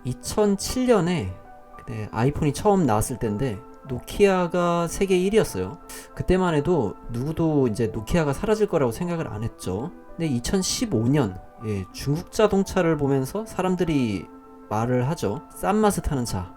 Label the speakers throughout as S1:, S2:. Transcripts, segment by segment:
S1: 2007년에 아이폰이 처음 나왔을 때인데 노키아가 세계 1위였어요. 그때만 해도 누구도 이제 노키아가 사라질 거라고 생각을 안 했죠. 근데 2015년 중국 자동차를 보면서 사람들이 말을 하죠. 싼 맛을 타는 차.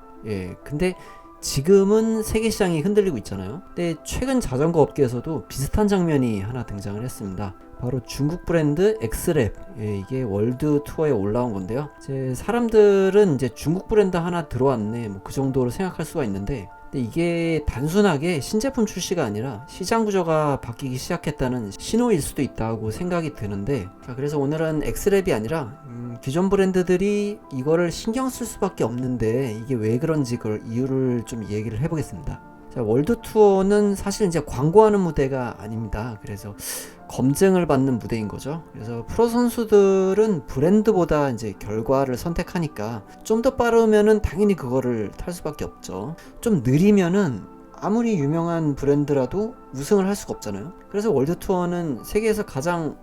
S1: 근데 지금은 세계 시장이 흔들리고 있잖아요. 근데 최근 자전거 업계에서도 비슷한 장면이 하나 등장을 했습니다. 바로 중국 브랜드 엑스랩. 이게 월드 투어에 올라온 건데요. 이제 사람들은 이제 중국 브랜드 하나 들어왔네, 뭐 그 정도로 생각할 수가 있는데, 근데 이게 단순하게 신제품 출시가 아니라 시장 구조가 바뀌기 시작했다는 신호일 수도 있다고 생각이 드는데, 자, 그래서 오늘은 엑스랩이 아니라 기존 브랜드들이 이거를 신경 쓸 수밖에 없는데 이게 왜 그런지 그걸 이유를 좀 얘기를 해보겠습니다. 자, 월드 투어는 사실 이제 광고하는 무대가 아닙니다. 그래서 검증을 받는 무대인 거죠. 그래서 프로 선수들은 브랜드보다 이제 결과를 선택하니까 좀 더 빠르면은 당연히 그거를 탈 수밖에 없죠. 좀 느리면은 아무리 유명한 브랜드라도 우승을 할 수가 없잖아요. 그래서 월드 투어는 세계에서 가장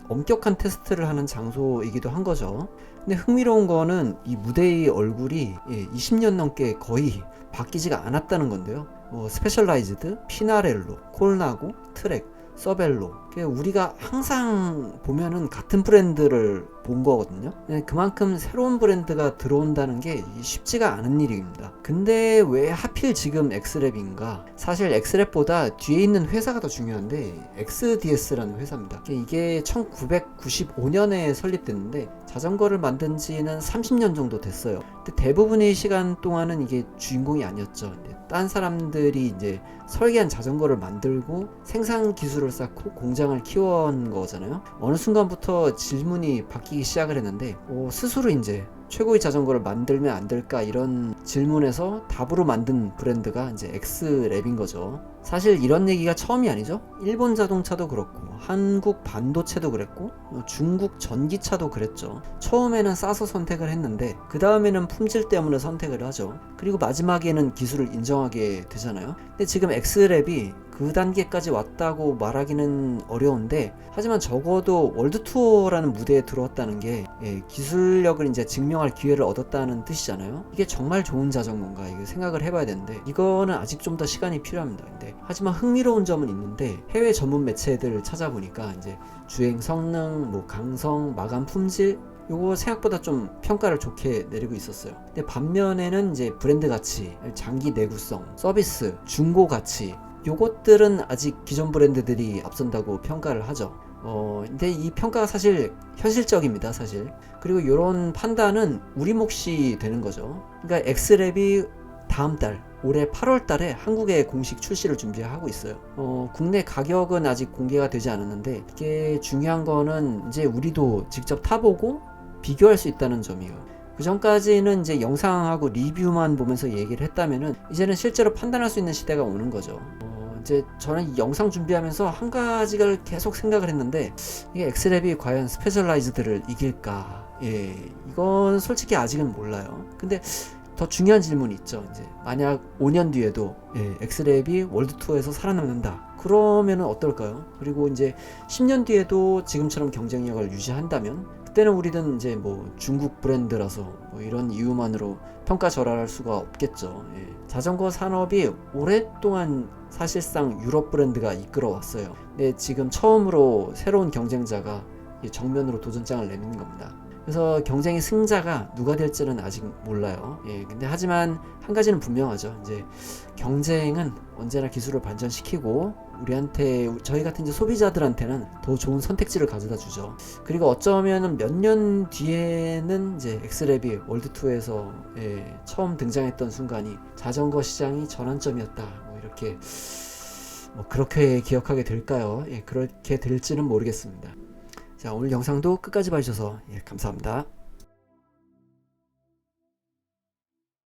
S1: 엄격한 테스트를 하는 장소이기도 한 거죠. 근데 흥미로운 거는 이 무대의 얼굴이 20년 넘게 거의 바뀌지가 않았다는 건데요. 스페셜라이즈드, 피나렐로, 콜나고, 트랙, 서벨로, 우리가 항상 보면은 같은 브랜드를 본 거거든요. 그만큼 새로운 브랜드가 들어온다는 게 쉽지가 않은 일입니다. 근데 왜 하필 지금 엑스랩인가? 사실 엑스랩보다 뒤에 있는 회사가 더 중요한데 XDS라는 회사입니다. 이게 1995년에 설립됐는데 자전거를 만든 지는 30년 정도 됐어요. 근데 대부분의 시간 동안은 이게 주인공이 아니었죠. 딴 사람들이 이제 설계한 자전거를 만들고 생산 기술을 쌓고 공장을 키워온 거잖아요. 어느 순간부터 질문이 바뀌기 시작을 했는데 스스로 이제 최고의 자전거를 만들면 안 될까 이런 질문에서 답으로 만든 브랜드가 이제 엑스랩인 거죠. 사실 이런 얘기가 처음이 아니죠. 일본 자동차도 그렇고 한국 반도체도 그랬고 중국 전기차도 그랬죠. 처음에는 싸서 선택을 했는데 그 다음에는 품질 때문에 선택을 하죠. 그리고 마지막에는 기술을 인정하게 되잖아요. 근데 지금 엑스랩이 그 단계까지 왔다고 말하기는 어려운데, 하지만 적어도 월드 투어라는 무대에 들어왔다는 게 기술력을 이제 증명할 기회를 얻었다는 뜻이잖아요. 이게 정말 좋은 자전거인가 이거 생각을 해봐야 되는데 이거는 아직 좀 더 시간이 필요합니다. 근데 하지만 흥미로운 점은 있는데 해외 전문 매체들을 찾아보니까 이제 주행 성능, 강성, 마감 품질 요거 생각보다 좀 평가를 좋게 내리고 있었어요. 근데 반면에는 이제 브랜드 가치, 장기 내구성, 서비스, 중고 가치 요것들은 아직 기존 브랜드들이 앞선다고 평가를 하죠. 근데 이 평가가 사실 현실적입니다, 사실. 그리고 이런 판단은 우리 몫이 되는 거죠. 그러니까 엑스랩이 다음 달, 올해 8월 달에 한국에 공식 출시를 준비하고 있어요. 국내 가격은 아직 공개가 되지 않았는데 이게 중요한 거는 이제 우리도 직접 타보고 비교할 수 있다는 점이에요. 그 전까지는 이제 영상하고 리뷰만 보면서 얘기를 했다면은 이제는 실제로 판단할 수 있는 시대가 오는 거죠. 이제 저는 이 영상 준비하면서 한 가지를 계속 생각을 했는데 이게 엑스랩이 과연 스페셜라이즈드를 이길까? 이건 솔직히 아직은 몰라요. 근데 더 중요한 질문이 있죠. 이제 만약 5년 뒤에도 엑스랩이 월드 투어에서 살아남는다. 그러면은 어떨까요? 그리고 이제 10년 뒤에도 지금처럼 경쟁력을 유지한다면 그때는 우리는 이제 중국 브랜드라서 이런 이유만으로 평가절하할 수가 없겠죠. 자전거 산업이 오랫동안 사실상 유럽 브랜드가 이끌어왔어요. 근데 지금 처음으로 새로운 경쟁자가 정면으로 도전장을 내미는 겁니다. 그래서 경쟁의 승자가 누가 될지는 아직 몰라요. 근데 하지만 한 가지는 분명하죠. 이제 경쟁은 언제나 기술을 발전시키고 저희 같은 이제 소비자들한테는 더 좋은 선택지를 가져다 주죠. 그리고 어쩌면 몇 년 뒤에는 이제 엑스랩이 월드 투어에서 처음 등장했던 순간이 자전거 시장이 전환점이었다. 이렇게 그렇게 기억하게 될까요? 그렇게 될지는 모르겠습니다. 자, 오늘 영상도 끝까지 봐주셔서 감사합니다.